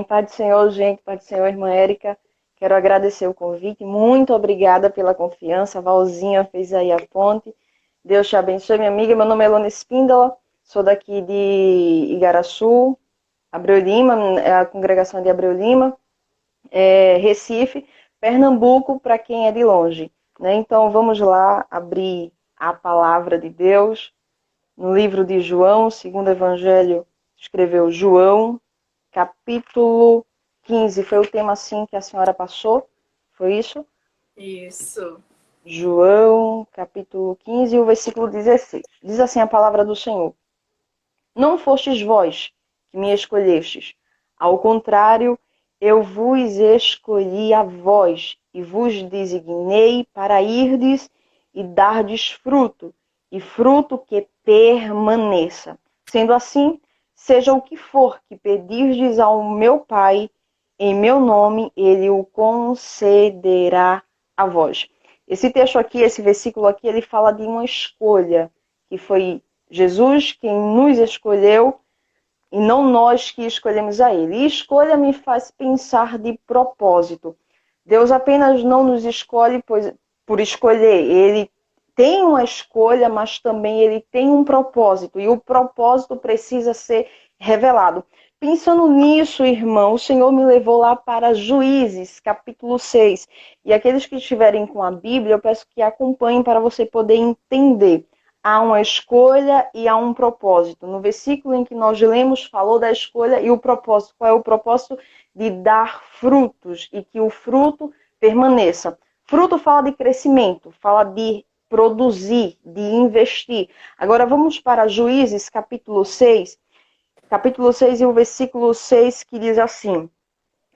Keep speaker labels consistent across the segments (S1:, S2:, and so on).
S1: Pai do Senhor, gente, Pai do Senhor, irmã Érica, quero agradecer o convite, muito obrigada pela confiança, a Valzinha fez aí a ponte, Deus te abençoe, minha amiga, meu nome é Elona Espíndola, sou daqui de Igaraçu, Abreu Lima, a congregação de Abreu Lima, Recife, Pernambuco, para quem é de longe, né? Então vamos lá abrir a palavra de Deus, no livro de João, segundo evangelho, escreveu João, capítulo 15, foi o tema assim que a senhora passou? Foi isso?
S2: Isso.
S1: João, capítulo 15, o versículo 16. Diz assim a palavra do Senhor: Não fostes vós que me escolhestes, ao contrário, eu vos escolhi a vós, e vos designei para irdes e dardes fruto, e fruto que permaneça. Sendo assim, seja o que for que pedirdes ao meu Pai, em meu nome, ele o concederá a vós. Esse texto aqui, esse versículo aqui, ele fala de uma escolha, que foi Jesus quem nos escolheu e não nós que escolhemos a ele. E escolha me faz pensar de propósito. Deus apenas não nos escolhe por escolher. Ele tem uma escolha, mas também ele tem um propósito. E o propósito precisa ser revelado. Pensando nisso, irmão, o Senhor me levou lá para Juízes, capítulo 6. E aqueles que estiverem com a Bíblia, eu peço que acompanhem para você poder entender. Há uma escolha e há um propósito. No versículo em que nós lemos, falou da escolha e o propósito. Qual é o propósito? De dar frutos e que o fruto permaneça. Fruto fala de crescimento, fala de produzir, de investir. Agora vamos para Juízes, capítulo 6. Capítulo 6 e o versículo 6 que diz assim: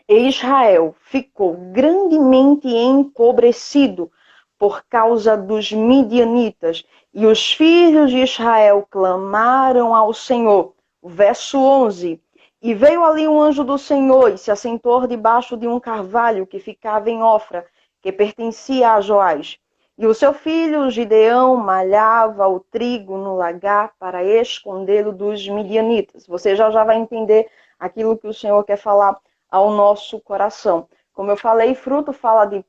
S1: E Israel ficou grandemente empobrecido por causa dos midianitas, e os filhos de Israel clamaram ao Senhor. Verso 11. E veio ali um anjo do Senhor e se assentou debaixo de um carvalho que ficava em Ofra, que pertencia a Joás. E o seu filho Gideão malhava o trigo no lagar para escondê-lo dos midianitas. Você já vai entender aquilo que o Senhor quer falar ao nosso coração. Como eu falei, fruto fala de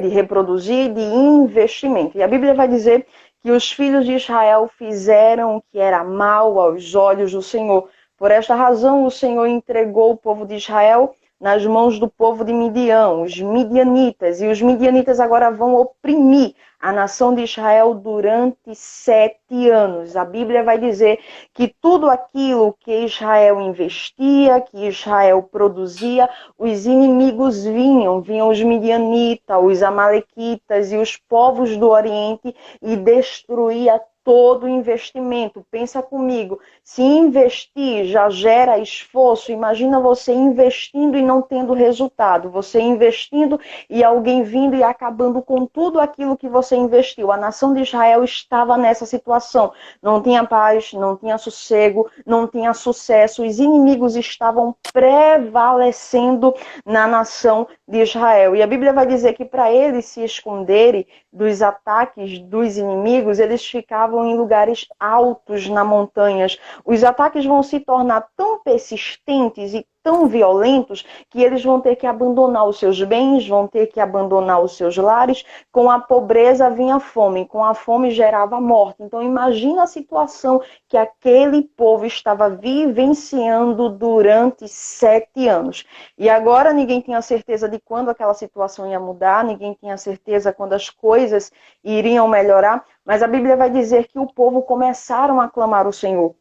S1: reproduzir, de investimento. E a Bíblia vai dizer que os filhos de Israel fizeram o que era mal aos olhos do Senhor. Por esta razão, o Senhor entregou o povo de Israel nas mãos do povo de Midian, os midianitas. E os midianitas agora vão oprimir a nação de Israel durante 7 anos. A Bíblia vai dizer que tudo aquilo que Israel investia, que Israel produzia, os inimigos vinham os midianitas, os amalequitas e os povos do Oriente e destruía todo o investimento. Pensa comigo, se investir já gera esforço, imagina você investindo e não tendo resultado, você investindo e alguém vindo e acabando com tudo aquilo que você investiu. A nação de Israel estava nessa situação, não tinha paz, não tinha sossego, não tinha sucesso, os inimigos estavam prevalecendo na nação de Israel. E a Bíblia vai dizer que para eles se esconderem dos ataques dos inimigos, eles ficavam em lugares altos nas montanhas. Os ataques vão se tornar tão persistentes e tão violentos que eles vão ter que abandonar os seus bens, vão ter que abandonar os seus lares. Com a pobreza vinha a fome, com a fome gerava a morte. Então imagina a situação que aquele povo estava vivenciando durante 7 anos. E agora ninguém tinha certeza de quando aquela situação ia mudar, ninguém tinha certeza quando as coisas iriam melhorar, mas a Bíblia vai dizer que o povo começaram a clamar ao Senhor.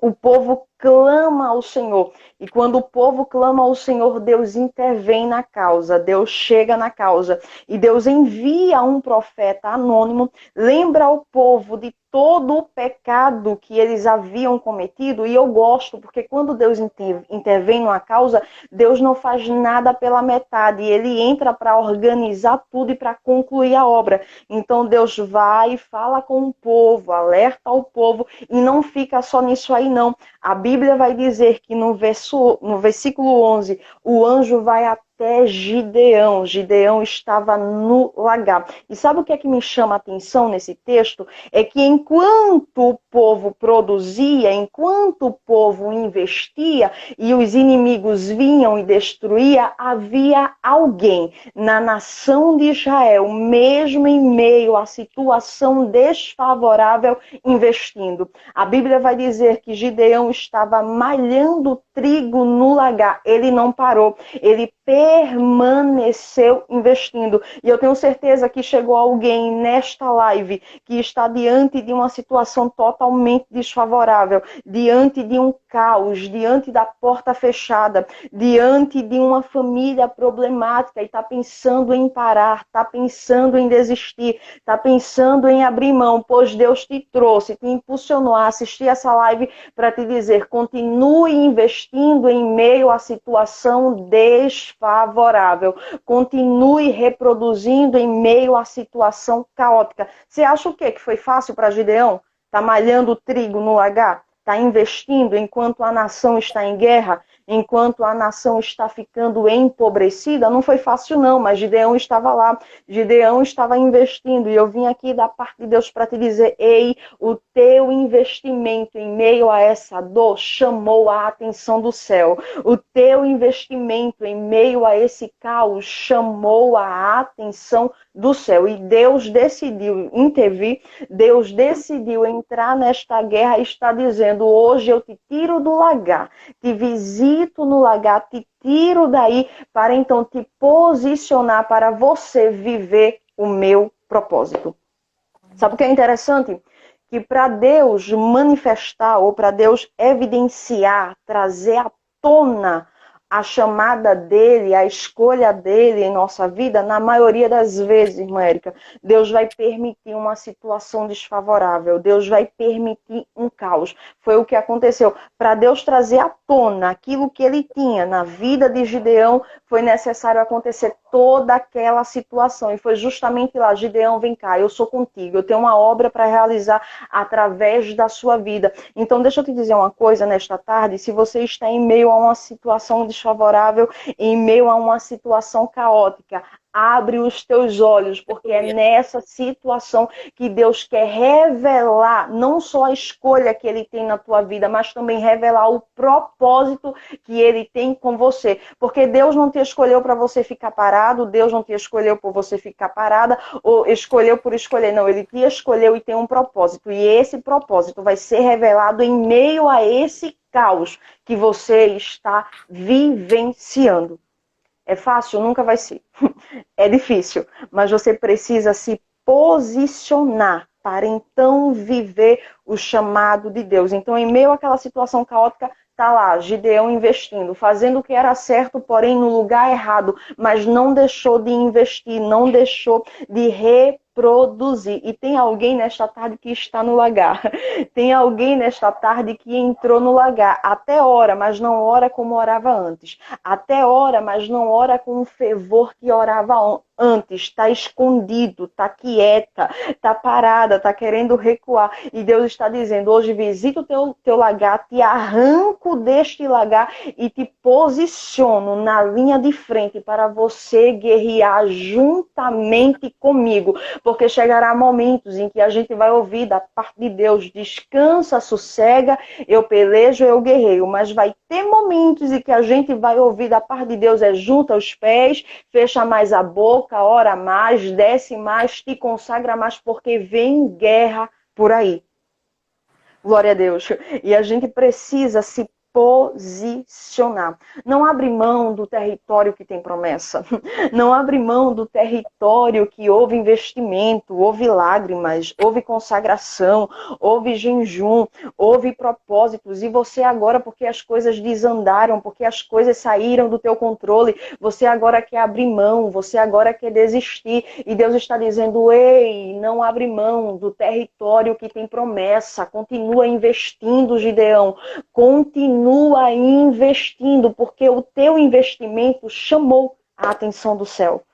S1: O povo clama ao Senhor. E quando o povo clama ao Senhor, Deus intervém na causa, Deus chega na causa. E Deus envia um profeta anônimo, lembra ao povo de todo o pecado que eles haviam cometido. E eu gosto, porque quando Deus intervém numa causa, Deus não faz nada pela metade. Ele entra para organizar tudo e para concluir a obra. Então Deus vai e fala com o povo, alerta o povo e não fica só nisso aí não. A Bíblia vai dizer que no versículo 11, o anjo vai até até Gideão. Gideão estava no lagar. E sabe o que é que me chama a atenção nesse texto? É que enquanto o povo produzia, enquanto o povo investia e os inimigos vinham e destruía, havia alguém na nação de Israel, mesmo em meio à situação desfavorável, investindo. A Bíblia vai dizer que Gideão estava malhando trigo no lagar. Ele não parou, ele permaneceu investindo. E eu tenho certeza que chegou alguém nesta live que está diante de uma situação totalmente desfavorável, diante de um caos, diante da porta fechada, diante de uma família problemática e está pensando em parar, está pensando em desistir, está pensando em abrir mão, pois Deus te trouxe, te impulsionou a assistir essa live para te dizer, continue investindo em meio à situação desfavorável, continue reproduzindo em meio à situação caótica. Você acha o quê? Que foi fácil para Gideão? Está malhando trigo no lagar? Está investindo enquanto a nação está em guerra? Enquanto a nação está ficando empobrecida? Não foi fácil não, mas Gideão estava lá. Gideão estava investindo. E eu vim aqui da parte de Deus para te dizer, ei, o teu investimento em meio a essa dor chamou a atenção do céu. O teu investimento em meio a esse caos chamou a atenção do céu. E Deus decidiu intervir, Deus decidiu entrar nesta guerra e está dizendo, hoje eu te tiro do lagar, te visito no lagar, te tiro daí para então te posicionar para você viver o meu propósito. Sabe o que é interessante? Que para Deus manifestar ou para Deus evidenciar, trazer à tona a chamada dele, a escolha dele em nossa vida, na maioria das vezes, irmã Érica, Deus vai permitir uma situação desfavorável, Deus vai permitir um caos. Foi o que aconteceu. Para Deus trazer à tona aquilo que ele tinha na vida de Gideão, foi necessário acontecer toda aquela situação. E foi justamente lá, Gideão, vem cá, eu sou contigo, eu tenho uma obra para realizar através da sua vida. Então, deixa eu te dizer uma coisa nesta tarde, se você está em meio a uma situação desfavorável, em meio a uma situação caótica, abre os teus olhos, porque é nessa situação que Deus quer revelar não só a escolha que Ele tem na tua vida, mas também revelar o propósito que Ele tem com você. Porque Deus não te escolheu para você ficar parado, Deus não te escolheu por você ficar parada, ou escolheu por escolher. Não, Ele te escolheu e tem um propósito. E esse propósito vai ser revelado em meio a esse caos que você está vivenciando. É fácil? Nunca vai ser. É difícil, mas você precisa se posicionar para então viver o chamado de Deus. Então, em meio àquela situação caótica, tá lá, Gideão investindo, fazendo o que era certo, porém no lugar errado, mas não deixou de investir, não deixou de reproduzir. E tem alguém nesta tarde que está no lagar. Tem alguém nesta tarde que entrou no lagar. Até ora, mas não ora como orava antes. Até ora, mas não ora com o fervor que orava antes. Está escondido, está quieta, está parada, está querendo recuar. E Deus está dizendo, hoje visita o teu lagar, te arranco deste lagar e te posiciono na linha de frente para você guerrear juntamente comigo. Porque chegará momentos em que a gente vai ouvir da parte de Deus, descansa, sossega, eu pelejo, eu guerreio. Mas vai ter momentos em que a gente vai ouvir da parte de Deus, junta os pés, fecha mais a boca, ora mais, desce mais, te consagra mais, porque vem guerra por aí. Glória a Deus. E a gente precisa se posicionar. Não abre mão do território que tem promessa. Não abre mão do território que houve investimento, houve lágrimas, houve consagração, houve jejum, houve propósitos. E você agora, porque as coisas desandaram, porque as coisas saíram do teu controle, você agora quer abrir mão, você agora quer desistir. E Deus está dizendo, ei, não abre mão do território que tem promessa. Continua investindo, Gideão. Continua investindo, porque o teu investimento chamou a atenção do céu.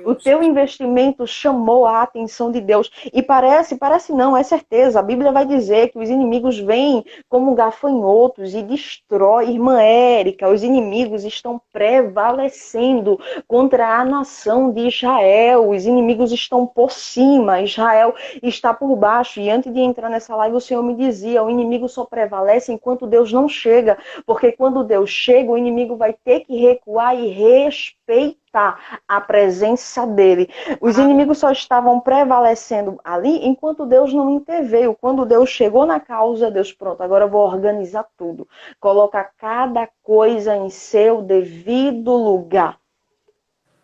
S1: O teu investimento chamou a atenção de Deus. E parece não, é certeza. A Bíblia vai dizer que os inimigos vêm como gafanhotos e destrói. Irmã Érica, os inimigos estão prevalecendo contra a nação de Israel. Os inimigos estão por cima, Israel está por baixo. E antes de entrar nessa live, o Senhor me dizia, o inimigo só prevalece enquanto Deus não chega. Porque quando Deus chega, o inimigo vai ter que recuar e respeitar a presença dele. Os inimigos só estavam prevalecendo ali enquanto Deus não interveio. Quando Deus chegou na causa, Deus, pronto, agora eu vou organizar tudo. Coloca cada coisa em seu devido lugar.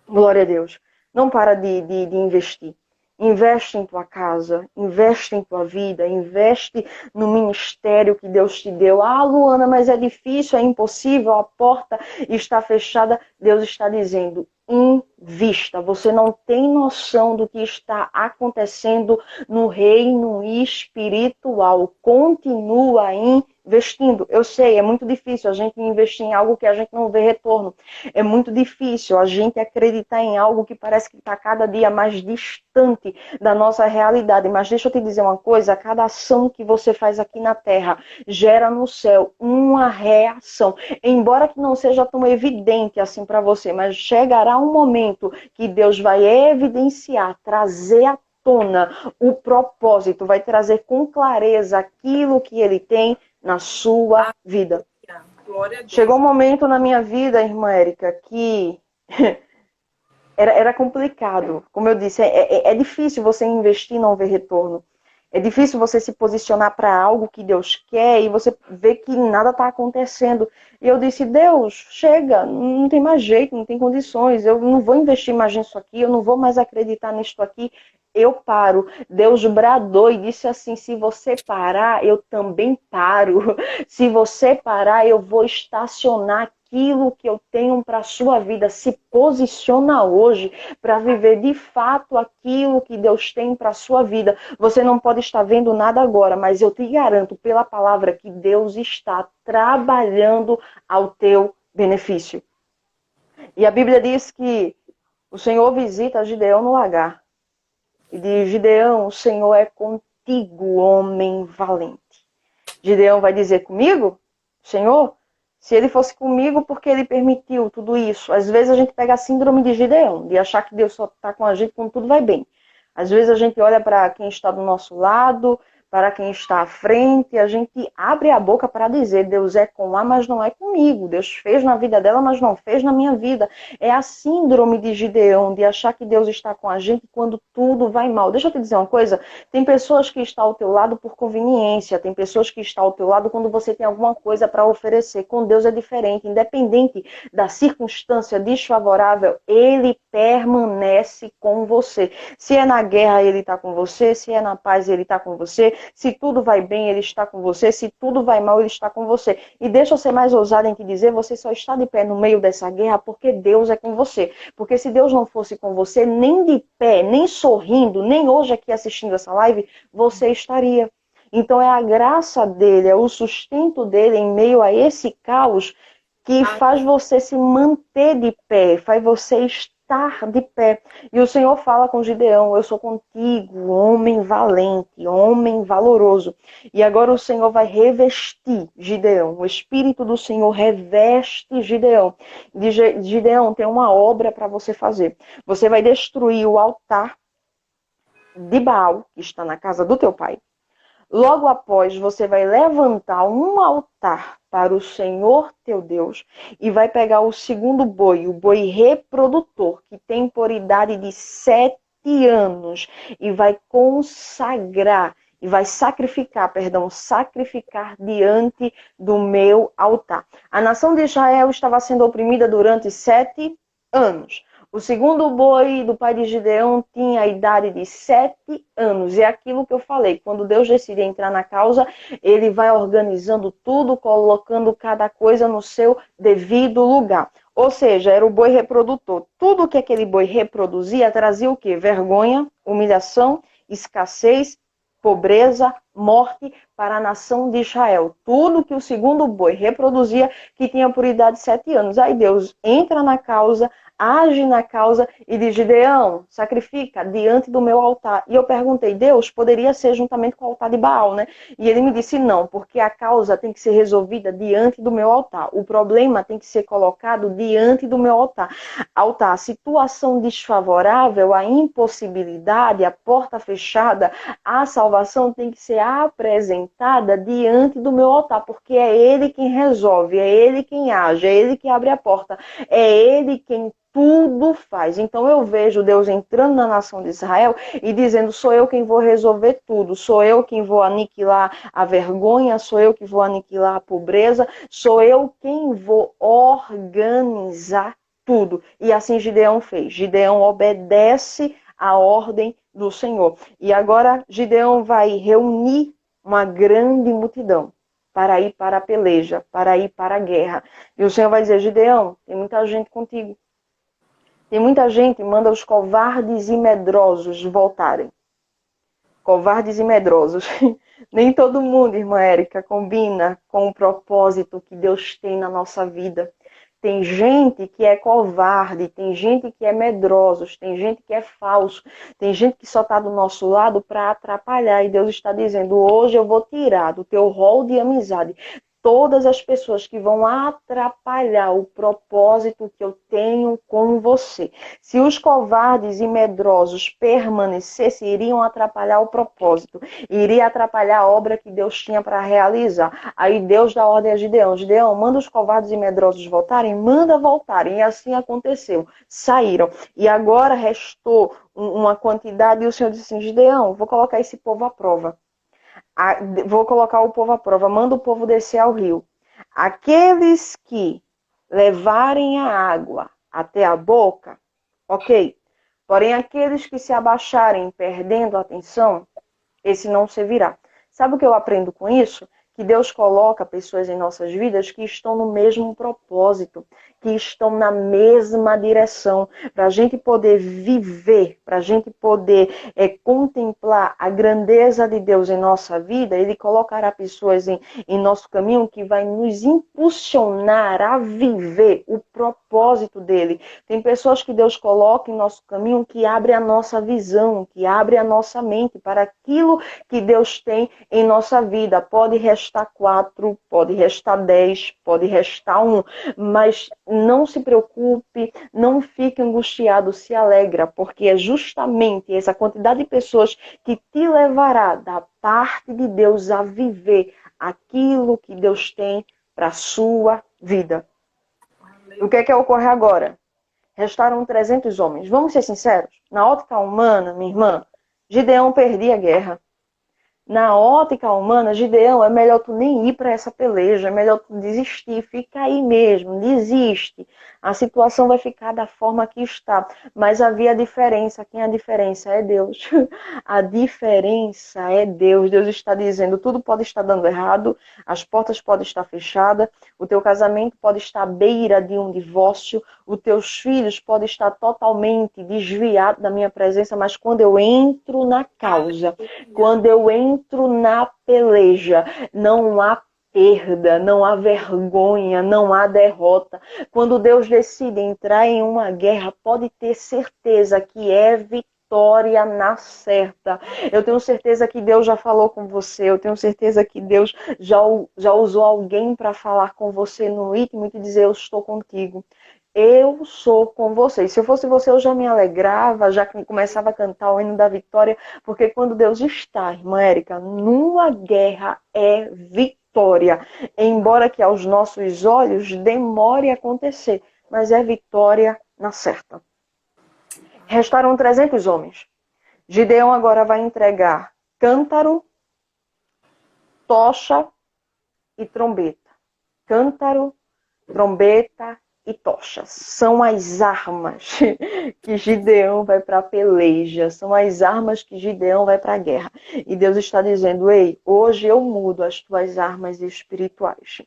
S1: Glória a Deus. Não para de investir. Investe em tua casa, investe em tua vida, investe no ministério que Deus te deu. Ah, Luana, mas é difícil, é impossível, a porta está fechada. Deus está dizendo, invista. Você não tem noção do que está acontecendo no reino espiritual. Continua investindo. Eu sei, é muito difícil a gente investir em algo que a gente não vê retorno. É muito difícil a gente acreditar em algo que parece que está cada dia mais distante da nossa realidade. Mas deixa eu te dizer uma coisa, cada ação que você faz aqui na Terra gera no céu uma reação. Embora que não seja tão evidente assim para você, mas chegará um momento que Deus vai evidenciar, trazer à tona o propósito, vai trazer com clareza aquilo que Ele tem na sua vida. Chegou um momento na minha vida, irmã Érica, que era complicado. Como eu disse, é difícil você investir e não ver retorno. É difícil você se posicionar para algo que Deus quer e você vê que nada está acontecendo. E eu disse, Deus, chega, não tem mais jeito, não tem condições, eu não vou investir mais nisso aqui, eu não vou mais acreditar nisso aqui, eu paro. Deus bradou e disse assim, se você parar, eu também paro. Se você parar, eu vou estacionar aquilo que eu tenho para a sua vida. Se posiciona hoje para viver de fato aquilo que Deus tem para a sua vida. Você não pode estar vendo nada agora, mas eu te garanto pela palavra que Deus está trabalhando ao teu benefício. E a Bíblia diz que o Senhor visita Gideão no lagar. E diz, Gideão, o Senhor é contigo, homem valente. Gideão vai dizer comigo, Senhor, se ele fosse comigo, porque ele permitiu tudo isso? Às vezes a gente pega a síndrome de Gideão, de achar que Deus só está com a gente quando tudo vai bem. Às vezes a gente olha para quem está do nosso lado, para quem está à frente, e a gente abre a boca para dizer, Deus é com A, mas não é comigo. Deus fez na vida dela, mas não fez na minha vida. É a síndrome de Gideão, de achar que Deus está com a gente quando tudo vai mal. Deixa eu te dizer uma coisa, tem pessoas que estão ao teu lado por conveniência, tem pessoas que estão ao teu lado quando você tem alguma coisa para oferecer. Com Deus é diferente, independente da circunstância desfavorável, Ele permanece com você. Se é na guerra, Ele está com você, se é na paz, Ele está com você, se tudo vai bem, Ele está com você, se tudo vai mal, Ele está com você. E deixa eu ser mais ousada em te dizer, você só está de pé no meio dessa guerra porque Deus é com você. Porque se Deus não fosse com você, nem de pé, nem sorrindo, nem hoje aqui assistindo essa live, você estaria. Então é a graça dele, é o sustento dele em meio a esse caos que faz você se manter de pé, faz você estar de pé. E o Senhor fala com Gideão, eu sou contigo, homem valente, homem valoroso. E agora o Senhor vai revestir Gideão, o Espírito do Senhor reveste Gideão. Gideão, tem uma obra para você fazer. Você vai destruir o altar de Baal, que está na casa do teu pai. Logo após, você vai levantar um altar para o Senhor teu Deus e vai pegar o segundo boi, o boi reprodutor, que tem por idade de 7 anos, e vai consagrar, e vai sacrificar diante do meu altar. A nação de Israel estava sendo oprimida durante 7 anos. O segundo boi do pai de Gideão tinha a idade de 7 anos. E é aquilo que eu falei, quando Deus decide entrar na causa, Ele vai organizando tudo, colocando cada coisa no seu devido lugar. Ou seja, era o boi reprodutor. Tudo que aquele boi reproduzia trazia o quê? Vergonha, humilhação, escassez, pobreza, morte para a nação de Israel. Tudo que o segundo boi reproduzia, que tinha por idade 7 anos. Aí Deus entra na causa, age na causa e diz: Gideão, sacrifica diante do meu altar. E eu perguntei: Deus, poderia ser juntamente com o altar de Baal, né? E ele me disse: não, porque a causa tem que ser resolvida diante do meu altar. O problema tem que ser colocado diante do meu altar. A situação desfavorável, a impossibilidade, a porta fechada, a salvação tem que ser apresentada diante do meu altar, porque é Ele quem resolve, é Ele quem age, é Ele que abre a porta, é Ele quem tudo faz. Então eu vejo Deus entrando na nação de Israel e dizendo: sou eu quem vou resolver tudo, sou eu quem vou aniquilar a vergonha, sou eu que vou aniquilar a pobreza, sou eu quem vou organizar tudo. E assim Gideão fez. Gideão obedece a ordem do Senhor. E agora Gideão vai reunir uma grande multidão para ir para a peleja, para ir para a guerra. E o Senhor vai dizer: Gideão, tem muita gente contigo. Tem muita gente, manda os covardes e medrosos voltarem. Covardes e medrosos. Nem todo mundo, irmã Érica, combina com o propósito que Deus tem na nossa vida. Tem gente que é covarde, tem gente que é medrosos, tem gente que é falso, tem gente que só está do nosso lado para atrapalhar. E Deus está dizendo: hoje eu vou tirar do teu rol de amizade todas as pessoas que vão atrapalhar o propósito que eu tenho com você. Se os covardes e medrosos permanecessem, iriam atrapalhar o propósito, iria atrapalhar a obra que Deus tinha para realizar. Aí Deus dá ordem a Gideão: Gideão, manda os covardes e medrosos voltarem, manda voltarem. E assim aconteceu. Saíram. E agora restou uma quantidade, e o Senhor disse assim: Gideão, vou colocar esse povo à prova. Vou colocar o povo à prova, manda o povo descer ao rio. Aqueles que levarem a água até a boca, ok. Porém, aqueles que se abaixarem perdendo a atenção, esse não servirá. Sabe o que eu aprendo com isso? Que Deus coloca pessoas em nossas vidas que estão no mesmo propósito, que estão na mesma direção, para a gente poder viver, para a gente poder contemplar a grandeza de Deus em nossa vida. Ele colocará pessoas em nosso caminho que vai nos impulsionar a viver o propósito dele. Tem pessoas que Deus coloca em nosso caminho que abre a nossa visão, que abre a nossa mente para aquilo que Deus tem em nossa vida. Pode restar 4, pode restar 10, pode restar 1, mas não se preocupe, não fique angustiado, se alegra, porque é justamente essa quantidade de pessoas que te levará da parte de Deus a viver aquilo que Deus tem para a sua vida. O que é que ocorre agora? Restaram 300 homens. Vamos ser sinceros? Na ótica humana, minha irmã, Gideão perdia a guerra. Na ótica humana, Gideão, é melhor tu nem ir para essa peleja, é melhor tu desistir, fica aí mesmo, desiste. A situação vai ficar da forma que está. Mas havia diferença. Quem é a diferença? É Deus. A diferença é Deus. Deus está dizendo: tudo pode estar dando errado, as portas podem estar fechadas, o teu casamento pode estar à beira de um divórcio, os teus filhos podem estar totalmente desviados da minha presença, mas quando eu entro na causa, quando eu entro na peleja, não há perda, não há vergonha, não há derrota. Quando Deus decide entrar em uma guerra, pode ter certeza que é vitória na certa. Eu tenho certeza que Deus já falou com você, eu tenho certeza que Deus já usou alguém para falar com você no íntimo e te dizer: eu estou contigo. Eu sou com você. E se eu fosse você, eu já me alegrava, já começava a cantar o hino da vitória, porque quando Deus está, irmã Érica, numa guerra é vitória. Embora que aos nossos olhos demore a acontecer, mas é vitória na certa. Restaram 300 homens. Gideão agora vai entregar cântaro, tocha e trombeta. Cântaro, trombeta e tochas. São as armas que Gideão vai para a peleja. São as armas que Gideão vai para a guerra. E Deus está dizendo: ei, hoje eu mudo as tuas armas espirituais.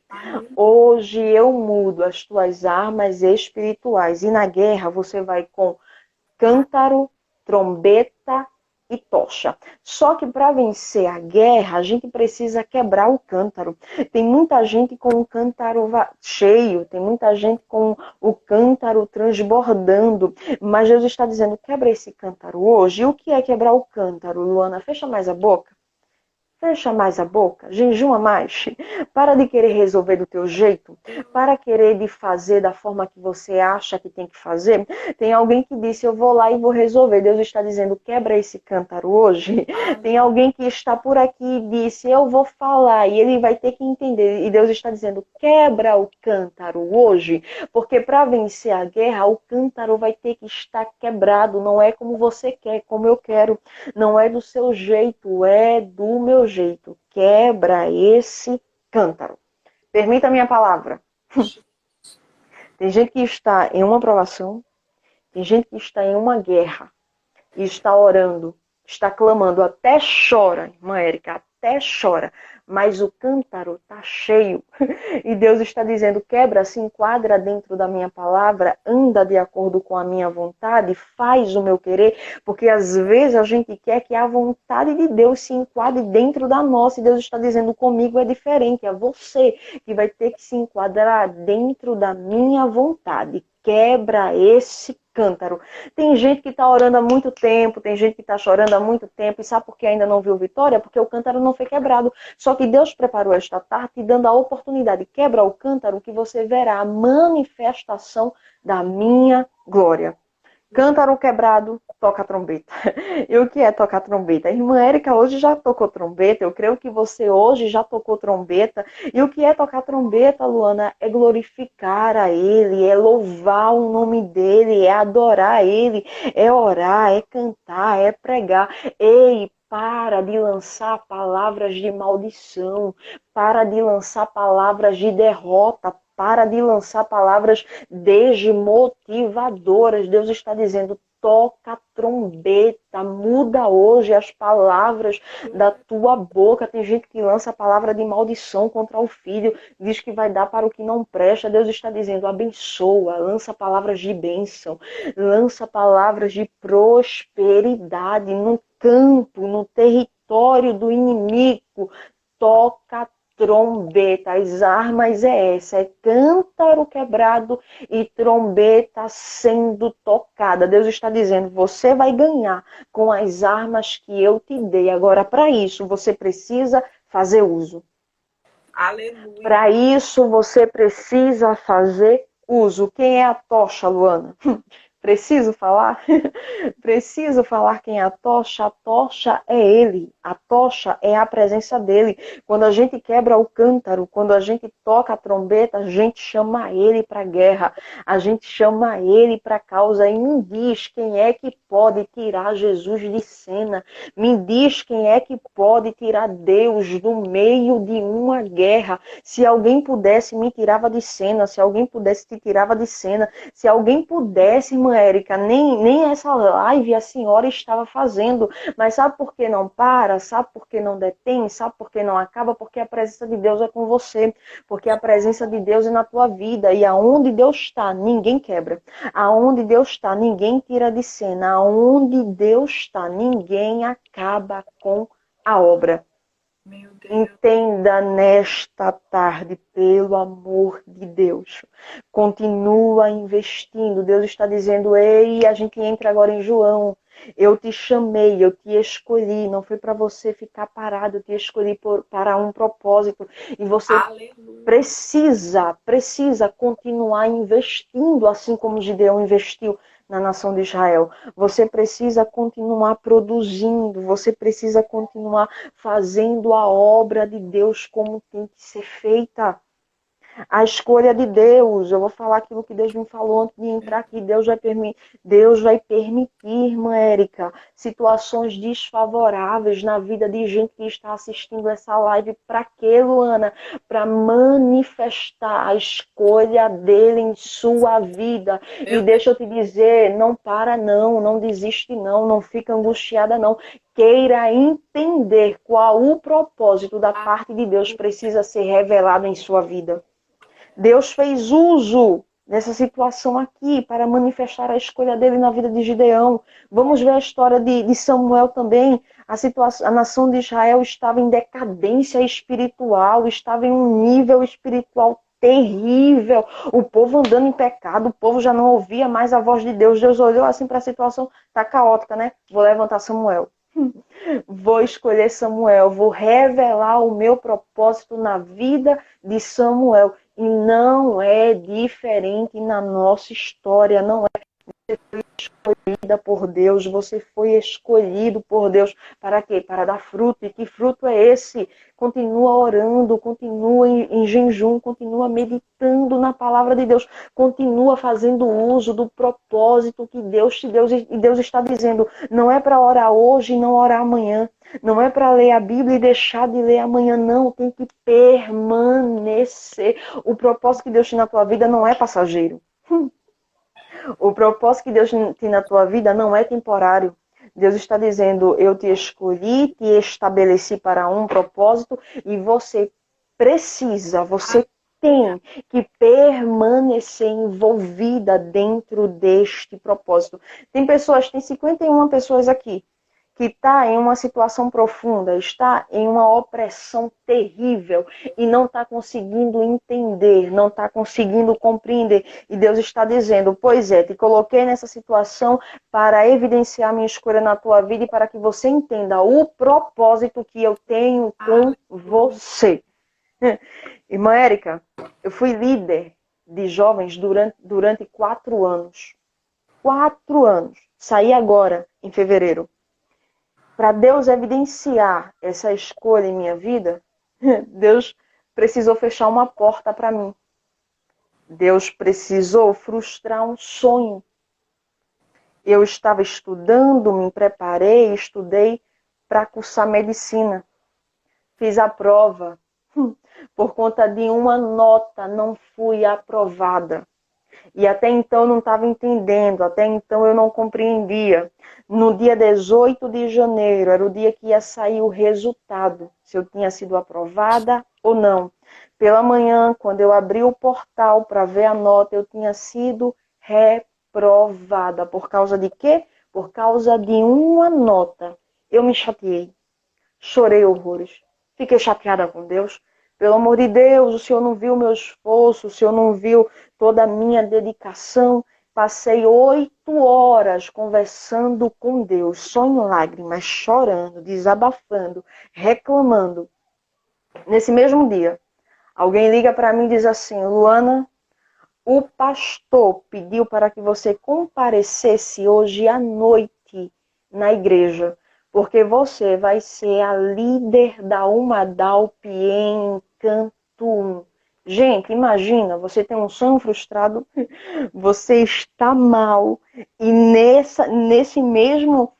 S1: Hoje eu mudo as tuas armas espirituais. E na guerra você vai com cântaro, trombeta e tocha. Só que para vencer a guerra, a gente precisa quebrar o cântaro. Tem muita gente com o cântaro cheio, tem muita gente com o cântaro transbordando, mas Jesus está dizendo, quebra esse cântaro hoje. E o que é quebrar o cântaro, Luana? Fecha mais a boca. Fecha mais a boca, jejuma mais. Para de querer resolver do teu jeito. Para querer de fazer da forma que você acha que tem que fazer. Tem alguém que disse, eu vou lá e vou resolver. Deus está dizendo, quebra esse cântaro hoje. Tem alguém que está por aqui e disse, eu vou falar. E ele vai ter que entender. E Deus está dizendo, quebra o cântaro hoje. Porque para vencer a guerra, o cântaro vai ter que estar quebrado. Não é como você quer, como eu quero. Não é do seu jeito, é do meu jeito. Quebra esse cântaro. Permita a minha palavra. Tem gente que está em uma provação, tem gente que está em uma guerra e está orando, está clamando, até chora, irmã Érica, até chora, mas o cântaro está cheio. E Deus está dizendo, quebra, se enquadra dentro da minha palavra, anda de acordo com a minha vontade, faz o meu querer, porque às vezes a gente quer que a vontade de Deus se enquadre dentro da nossa, e Deus está dizendo, comigo é diferente, é você que vai ter que se enquadrar dentro da minha vontade. Quebra esse cântaro. Tem gente que está orando há muito tempo, tem gente que está chorando há muito tempo, e sabe por que ainda não viu vitória? Porque o cântaro não foi quebrado. Só que Deus preparou esta tarde e dando a oportunidade, quebra o cântaro, que você verá a manifestação da minha glória. Cântaro quebrado, toca trombeta. E o que é tocar trombeta? A irmã Érica hoje já tocou trombeta, eu creio que você hoje já tocou trombeta. E o que é tocar trombeta, Luana? É glorificar a Ele, é louvar o nome dEle, é adorar Ele, é orar, é cantar, é pregar. Ei, para de lançar palavras de maldição, para de lançar palavras de derrota, para de lançar palavras desmotivadoras. Deus está dizendo, toca a trombeta, muda hoje as palavras da tua boca. Tem gente que lança a palavra de maldição contra o filho, diz que vai dar para o que não presta. Deus está dizendo, abençoa, lança palavras de bênção, lança palavras de prosperidade no campo, no território do inimigo. Toca trombeta, as armas é essa, é cântaro quebrado e trombeta sendo tocada. Deus está dizendo, você vai ganhar com as armas que eu te dei. Agora, para isso, você precisa fazer uso.
S2: Aleluia.
S1: Para isso, você precisa fazer uso. Quem é a tocha, Luana? Preciso falar? Preciso falar quem é a tocha? A tocha é Ele. A tocha é a presença dEle. Quando a gente quebra o cântaro, quando a gente toca a trombeta, a gente chama Ele para a guerra. A gente chama Ele para a causa. E me diz quem é que pode tirar Jesus de cena. Me diz quem é que pode tirar Deus do meio de uma guerra. Se alguém pudesse, me tirava de cena. Se alguém pudesse, te tirava de cena. Se alguém pudesse, irmã Érica, nem essa live a senhora estava fazendo. Mas sabe por que não para? Sabe por que não detém? Sabe por que não acaba? Porque a presença de Deus é com você. Porque a presença de Deus é na tua vida. E aonde Deus está, ninguém quebra. Aonde Deus está, ninguém tira de cena. Aonde Deus está, ninguém acaba com a obra.
S2: Meu Deus.
S1: Entenda nesta tarde, pelo amor de Deus. Continua investindo. Deus está dizendo, ei, a gente entra agora em João. Eu te chamei, eu te escolhi. Não foi para você ficar parado, eu te escolhi para um propósito. E você precisa continuar investindo, assim como Gideão investiu na nação de Israel. Você precisa continuar produzindo, você precisa continuar fazendo a obra de Deus como tem que ser feita. A escolha de Deus, eu vou falar aquilo que Deus me falou antes de entrar aqui. Deus vai permitir, irmã Érica, situações desfavoráveis na vida de gente que está assistindo essa live. Para quê, Luana? Para manifestar a escolha dele em sua vida. E deixa eu te dizer, não para não desiste não fica angustiada não. Queira entender qual o propósito da parte de Deus precisa ser revelado em sua vida. Deus fez uso nessa situação aqui, para manifestar a escolha dele na vida de Gideão. Vamos ver a história de Samuel também. A nação de Israel estava em decadência espiritual, estava em um nível espiritual terrível. O povo andando em pecado, o povo já não ouvia mais a voz de Deus. Deus olhou assim para a situação, tá caótica, né? Vou levantar Samuel. Vou escolher Samuel, vou revelar o meu propósito na vida de Samuel. E não é diferente na nossa história, não é. Você foi escolhida por Deus, você foi escolhido por Deus. Para quê? Para dar fruto. E que fruto é esse? Continua orando, continua em jejum, continua meditando na palavra de Deus, continua fazendo uso do propósito que Deus te deu. E Deus está dizendo, não é para orar hoje e não orar amanhã. Não é para ler a Bíblia e deixar de ler amanhã, não. Tem que permanecer. O propósito que Deus tem na tua vida não é passageiro. O propósito que Deus tem na tua vida não é temporário. Deus está dizendo, eu te escolhi, te estabeleci para um propósito e você tem que permanecer envolvida dentro deste propósito. Tem 51 pessoas aqui que está em uma situação profunda, está em uma opressão terrível e não está conseguindo entender, não está conseguindo compreender. E Deus está dizendo, pois é, te coloquei nessa situação para evidenciar minha escolha na tua vida e para que você entenda o propósito que eu tenho com você. Irmã Érica, eu fui líder de jovens durante 4 anos. 4 anos. Saí agora, em fevereiro. Para Deus evidenciar essa escolha em minha vida, Deus precisou fechar uma porta para mim. Deus precisou frustrar um sonho. Eu estava estudando, me preparei, estudei para cursar medicina. Fiz a prova. Por conta de uma nota, não fui aprovada. E até então eu não estava entendendo, até então eu não compreendia. No dia 18 de janeiro, era o dia que ia sair o resultado, se eu tinha sido aprovada ou não. Pela manhã, quando eu abri o portal para ver a nota, eu tinha sido reprovada. Por causa de quê? Por causa de uma nota. Eu me chateei, chorei horrores, fiquei chateada com Deus. Pelo amor de Deus, o Senhor não viu o meu esforço, o Senhor não viu toda a minha dedicação. Passei 8 horas conversando com Deus, só em lágrimas, chorando, desabafando, reclamando. Nesse mesmo dia, alguém liga para mim e diz assim, Luana, o pastor pediu para que você comparecesse hoje à noite na igreja, porque você vai ser a líder da Umadalp em Cantum. Gente, imagina, você tem um sonho frustrado, você está mal, e nessa mesma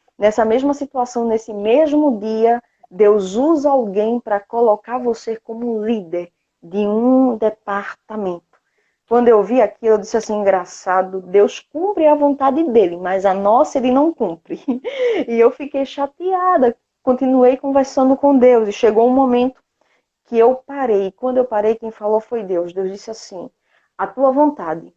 S1: situação, nesse mesmo dia, Deus usa alguém para colocar você como líder de um departamento. Quando eu vi aquilo, eu disse assim, engraçado, Deus cumpre a vontade dele, mas a nossa ele não cumpre. E eu fiquei chateada, continuei conversando com Deus, e chegou um momento que eu parei. E quando eu parei, quem falou foi Deus. Deus disse assim, a tua vontade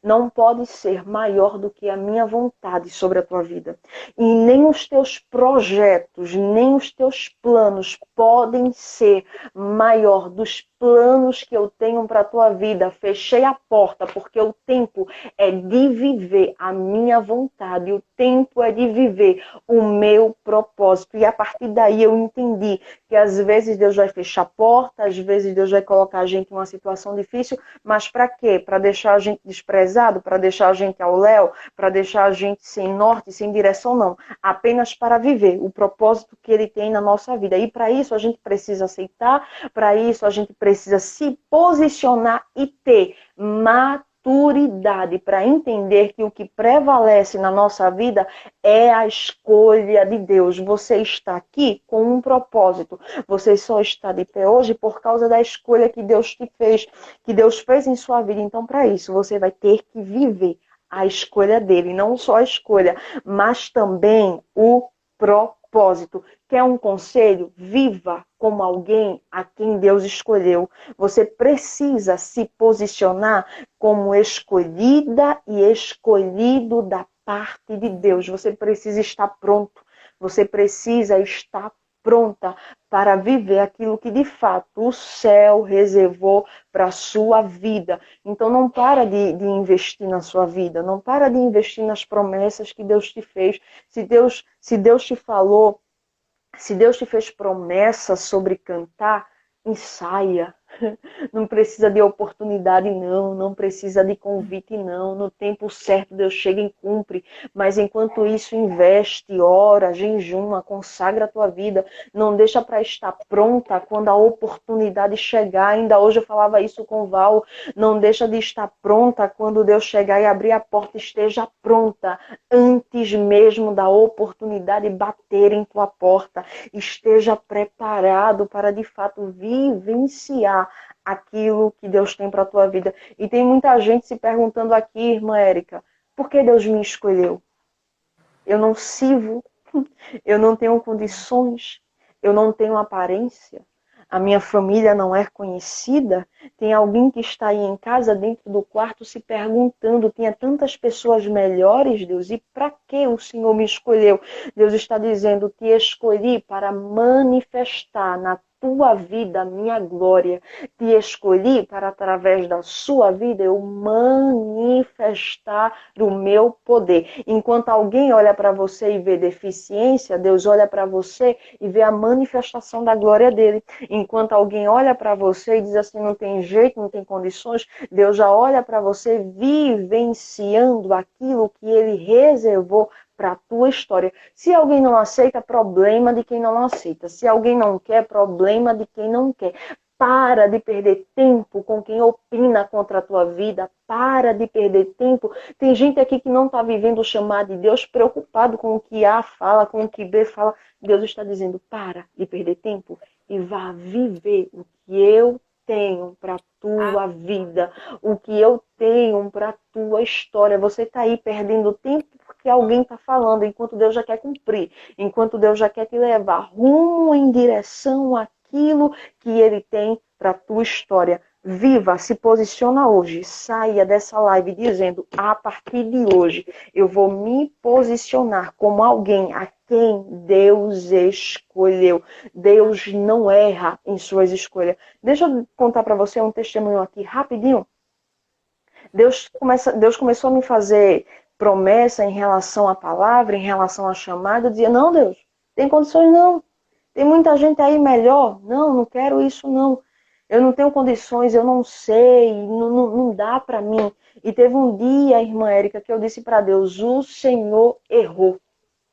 S1: não pode ser maior do que a minha vontade sobre a tua vida. E nem os teus projetos, nem os teus planos podem ser maior dos planos que eu tenho para a tua vida. Fechei a porta, porque o tempo é de viver a minha vontade, o tempo é de viver o meu propósito. E a partir daí eu entendi que às vezes Deus vai fechar a porta, às vezes Deus vai colocar a gente em uma situação difícil, mas para quê? Para deixar a gente desprezado, para deixar a gente ao léu, para deixar a gente sem norte, sem direção, não. Apenas para viver o propósito que Ele tem na nossa vida. E para isso a gente precisa aceitar, para isso a gente precisa se posicionar e ter maturidade para entender que o que prevalece na nossa vida é a escolha de Deus. Você está aqui com um propósito. Você só está de pé hoje por causa da escolha que Deus te fez, que Deus fez em sua vida. Então, para isso, você vai ter que viver a escolha dele. Não só a escolha, mas também o propósito. propósito. Quer um conselho? Viva como alguém a quem Deus escolheu. Você precisa se posicionar como escolhida e escolhido da parte de Deus. Você precisa estar pronto. Você precisa estar pronta para viver aquilo que de fato o céu reservou para a sua vida. Então não para de investir na sua vida, não para de investir nas promessas que Deus te fez. Se Deus te falou, se Deus te fez promessa sobre cantar, ensaia. Não precisa de oportunidade, não. Não precisa de convite, não. No tempo certo, Deus chega e cumpre. Mas enquanto isso, investe, ora, jejuma, consagra a tua vida. Não deixa para estar pronta quando a oportunidade chegar. Ainda hoje eu falava isso com o Val. Não deixa de estar pronta quando Deus chegar e abrir a porta. Esteja pronta antes mesmo da oportunidade bater em tua porta. Esteja preparado para, de fato, vivenciar aquilo que Deus tem para a tua vida. E tem muita gente se perguntando aqui, irmã Érica, por que Deus me escolheu? Eu não sirvo, eu não tenho condições, eu não tenho aparência, a minha família não é conhecida. Tem alguém que está aí em casa, dentro do quarto, se perguntando, tinha tantas pessoas melhores, Deus, e para que o Senhor me escolheu? Deus está dizendo, te escolhi para manifestar na tua vida a minha glória. Te escolhi para, através da sua vida, eu manifestar o meu poder. Enquanto alguém olha para você e vê deficiência, Deus olha para você e vê a manifestação da glória dele. Enquanto alguém olha para você e diz assim, não tem jeito, não tem condições, Deus já olha para você vivenciando aquilo que ele reservou para a tua história. Se alguém não aceita, problema de quem não aceita. Se alguém não quer, problema de quem não quer. Para de perder tempo com quem opina contra a tua vida. Para de perder tempo. Tem gente aqui que não está vivendo o chamado de Deus, preocupado com o que A fala, com o que B fala. Deus está dizendo, para de perder tempo e vá viver o que eu tenho para a tua vida, o que eu tenho para a tua história. Você está aí perdendo tempo porque alguém está falando, enquanto Deus já quer cumprir, enquanto Deus já quer te levar rumo em direção àquilo que Ele tem para a tua história. Viva, se posiciona hoje, saia dessa live dizendo, a partir de hoje, eu vou me posicionar como alguém a quem Deus escolheu. Deus não erra em suas escolhas. Deixa eu contar para você um testemunho aqui, rapidinho. Deus começou a me fazer promessa em relação à palavra, em relação à chamada. Eu dizia, não, Deus, tem condições não. Tem muita gente aí melhor. Não, não quero isso não. Eu não tenho condições, eu não sei, não dá para mim. E teve um dia, irmã Érica, que eu disse para Deus, o Senhor errou.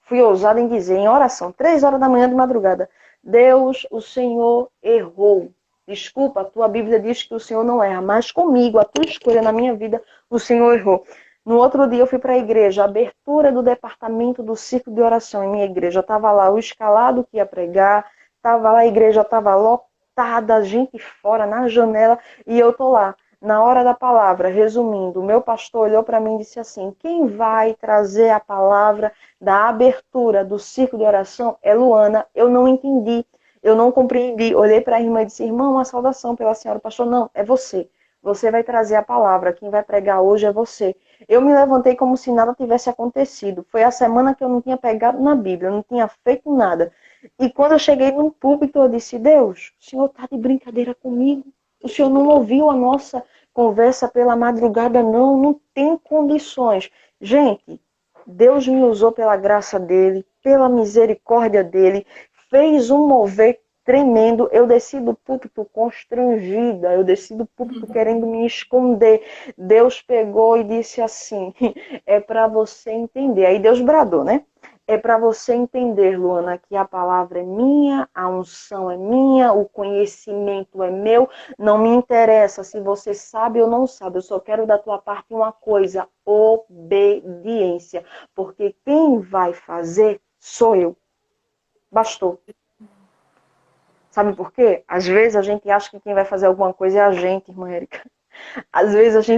S1: Fui ousada em dizer, em oração, 3 horas da manhã de madrugada, Deus, o Senhor errou. Desculpa, a tua Bíblia diz que o Senhor não erra, mas comigo, a tua escolha na minha vida, o Senhor errou. No outro dia eu fui para a igreja, a abertura do departamento do ciclo de oração em minha igreja. Estava lá o escalado que ia pregar, estava lá, a igreja estava lotada, gente fora, na janela, e eu tô lá. Na hora da palavra, resumindo, o meu pastor olhou para mim e disse assim, quem vai trazer a palavra da abertura do ciclo de oração é Luana. Eu não entendi, eu não compreendi. Olhei para a irmã e disse, irmã, uma saudação pela senhora. O pastor, não, é você. Você vai trazer a palavra, quem vai pregar hoje é você. Eu me levantei como se nada tivesse acontecido. Foi a semana que eu não tinha pegado na Bíblia, eu não tinha feito nada. E quando eu cheguei no púlpito, eu disse, Deus, o Senhor está de brincadeira comigo? O Senhor não ouviu a nossa conversa pela madrugada, não? Não tem condições. Gente, Deus me usou pela graça dele, pela misericórdia dele, fez um mover tremendo. Eu desci do púlpito constrangida, eu desci do púlpito querendo me esconder. Deus pegou e disse assim, é para você entender. Aí Deus bradou, né? É para você entender, Luana, que a palavra é minha, a unção é minha, o conhecimento é meu. Não me interessa se você sabe ou não sabe. Eu só quero da tua parte uma coisa, obediência. Porque quem vai fazer sou eu. Bastou. Sabe por quê? Às vezes a gente acha que quem vai fazer alguma coisa é a gente, irmã Érica. Às vezes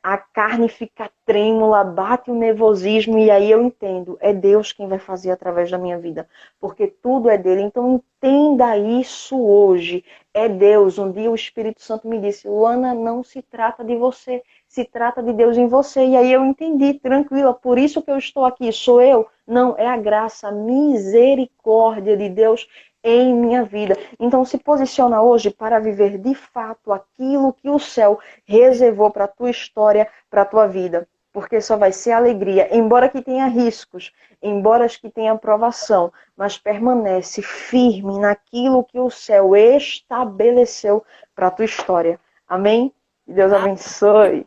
S1: a carne fica trêmula, bate o nervosismo e aí eu entendo, é Deus quem vai fazer através da minha vida, porque tudo é dele. Então entenda isso hoje, é Deus. Um dia o Espírito Santo me disse, Luana, não se trata de você, se trata de Deus em você. E aí eu entendi, tranquila, por isso que eu estou aqui, sou eu? Não, é a graça, a misericórdia de Deus em minha vida. Então se posiciona hoje para viver de fato aquilo que o céu reservou para a tua história, para a tua vida. Porque só vai ser alegria, embora que tenha riscos, embora que tenha provação, mas permanece firme naquilo que o céu estabeleceu para a tua história. Amém? Deus abençoe.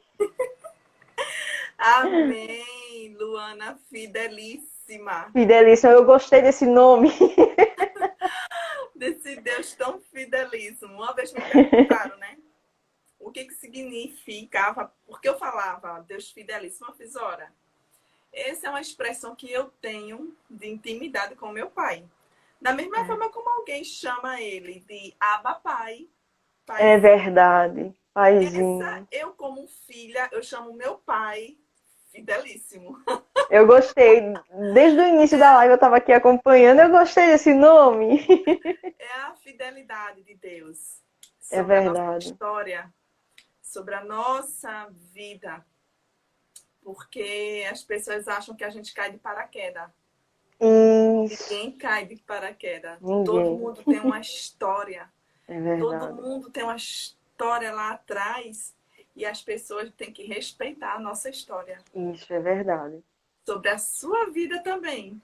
S2: Amém, Luana, fidelíssima.
S1: Fidelíssima, eu gostei desse nome.
S2: Desse Deus tão fidelíssimo. Uma vez me perguntaram, né? O que significava, porque eu falava Deus fidelíssimo, eu fiz, ora, essa é uma expressão que eu tenho de intimidade com meu pai. Da mesma forma como alguém chama ele de Abba Pai.
S1: É verdade, paizinho.
S2: Eu como filha, eu chamo meu pai fidelíssimo.
S1: Eu gostei. Desde o início da live eu estava aqui acompanhando, eu gostei desse nome.
S2: É a fidelidade de Deus
S1: É
S2: sobre a nossa
S1: verdade.
S2: história, sobre a nossa vida. Porque as pessoas acham que a gente cai de paraquedas.
S1: Isso.
S2: Ninguém cai de paraquedas.
S1: Ninguém.
S2: Todo mundo tem uma história.
S1: É verdade.
S2: Todo mundo tem uma história lá atrás. E as pessoas têm que respeitar a nossa história.
S1: Isso, é verdade.
S2: Sobre a sua vida também.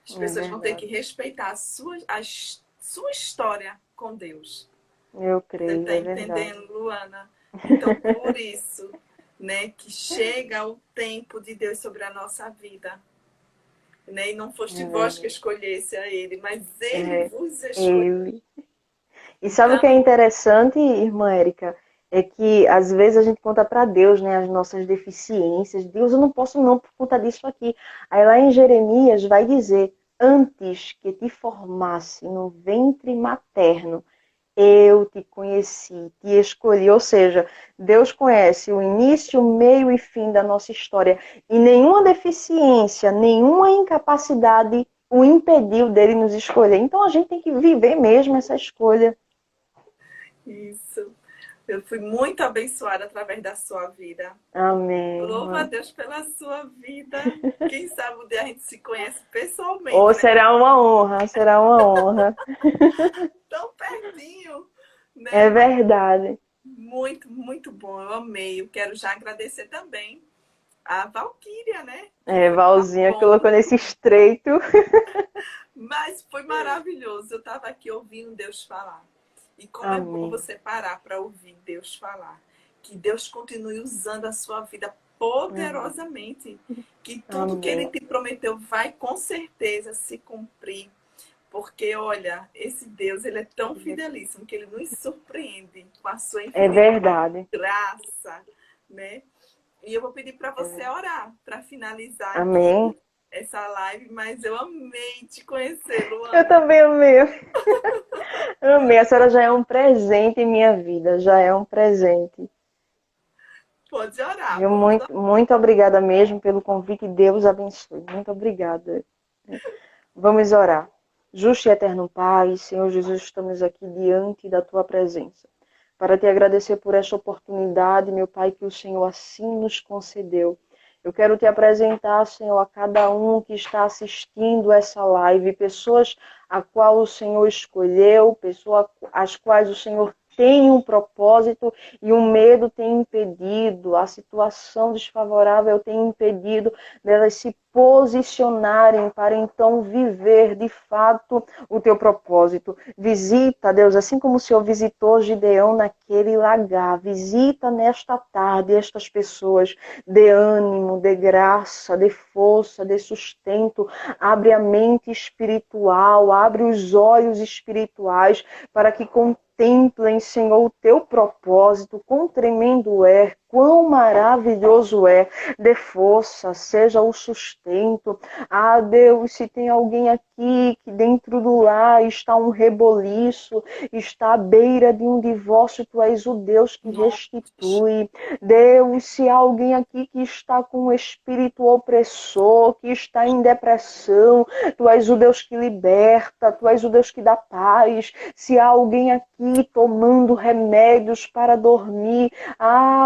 S2: As pessoas vão ter que
S1: verdade.
S2: respeitar a sua história com Deus.
S1: Eu creio,
S2: Você está
S1: é verdade.
S2: entendendo, Luana? Então, por isso, né, que chega o tempo de Deus sobre a nossa vida. Né? E não foste vós que escolhesse a Ele, mas Ele vos escolheu.
S1: Ele. E sabe o que é interessante, irmã Érica? É que às vezes a gente conta para Deus, né, as nossas deficiências. Deus, eu não posso não por conta disso aqui. Aí lá em Jeremias vai dizer, antes que te formasse no ventre materno, eu te conheci, te escolhi. Ou seja, Deus conhece o início, o meio e fim da nossa história. E nenhuma deficiência, nenhuma incapacidade o impediu dele nos escolher. Então a gente tem que viver mesmo essa escolha.
S2: Isso. Eu fui muito abençoada através da sua vida.
S1: Amém.
S2: Louva a Deus pela sua vida. Quem sabe um dia a gente se conhece pessoalmente.
S1: Ou
S2: né?
S1: será uma honra, será uma honra.
S2: Tão pertinho. Né?
S1: É verdade.
S2: Muito, muito bom. Eu amei. Eu quero já agradecer também a Valquíria, né?
S1: Valzinha colocou nesse estreito.
S2: Mas foi maravilhoso. Eu estava aqui ouvindo Deus falar. E como é bom você parar para ouvir Deus falar. Que Deus continue usando a sua vida poderosamente. Que tudo que Ele te prometeu vai com certeza se cumprir. Porque, olha, esse Deus, Ele é tão fidelíssimo que Ele nos surpreende com a sua infinita graça, né? E eu vou pedir para você orar para finalizar
S1: Amém.
S2: Essa live, mas eu amei te conhecer, Luana.
S1: Eu também amei. Amei. A senhora já é um presente em minha vida, já é um presente.
S2: Pode orar.
S1: Muito obrigada mesmo pelo convite. Deus abençoe. Muito obrigada. Vamos orar. Justo e eterno Pai, Senhor Jesus, estamos aqui diante da Tua presença para te agradecer por esta oportunidade, meu Pai, que o Senhor assim nos concedeu. Eu quero te apresentar, Senhor, a cada um que está assistindo essa live, pessoas a qual o Senhor escolheu, pessoas às quais o Senhor tem um propósito e o medo tem impedido, a situação desfavorável tem impedido delas se posicionarem para então viver de fato o teu propósito. Visita, Deus, assim como o Senhor visitou Gideão naquele lagar, visita nesta tarde estas pessoas, dê ânimo, dê graça, dê força, dê sustento, abre a mente espiritual, abre os olhos espirituais para que contemplem, Senhor, o teu propósito com tremendo quão maravilhoso é. Dê força, seja o sustento. Ah, Deus, se tem alguém aqui que dentro do lar está um reboliço, está à beira de um divórcio, tu és o Deus que restitui. Deus, se há alguém aqui que está com um espírito opressor, que está em depressão, tu és o Deus que liberta, tu és o Deus que dá paz. Se há alguém aqui tomando remédios para dormir,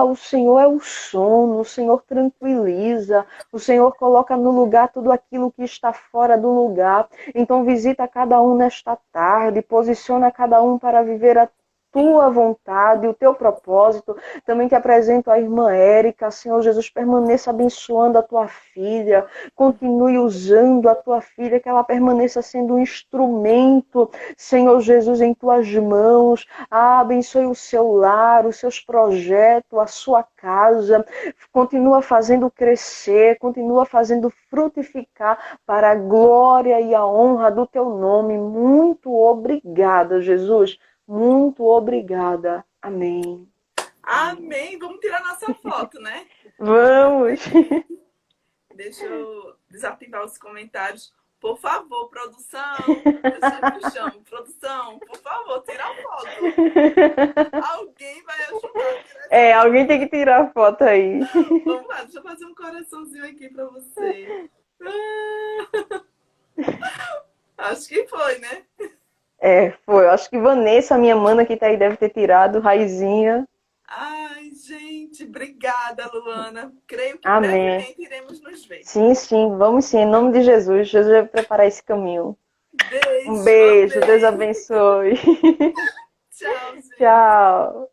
S1: o Senhor é o sono, o Senhor tranquiliza, o Senhor coloca no lugar tudo aquilo que está fora do lugar. Então visita cada um nesta tarde, posiciona cada um para viver a tua vontade, o teu propósito. Também te apresento a irmã Érica. Senhor Jesus, permaneça abençoando a tua filha, continue usando a tua filha, que ela permaneça sendo um instrumento, Senhor Jesus, em tuas mãos. Abençoe o seu lar, os seus projetos, a sua casa, continua fazendo crescer, continua fazendo frutificar para a glória e a honra do teu nome. Muito obrigada, Jesus. Muito obrigada. Amém.
S2: Amém. Vamos tirar nossa foto, né?
S1: Vamos.
S2: Deixa eu desativar os comentários. Por favor, produção. Eu sempre chamo. Produção, por favor, tira a foto. Alguém vai ajudar.
S1: Alguém tem que tirar a foto aí.
S2: Vamos lá, deixa eu fazer um coraçãozinho aqui pra você. Acho que foi, né?
S1: Foi. Acho que Vanessa, minha mana que tá aí, deve ter tirado. Raizinha.
S2: Ai, gente, obrigada, Luana. Creio que
S1: Amém.
S2: brevemente iremos nos ver.
S1: Sim, vamos sim, em nome de Jesus. Jesus vai preparar esse caminho.
S2: Beijo.
S1: Um beijo, Deus abençoe.
S2: Tchau, gente.
S1: Tchau.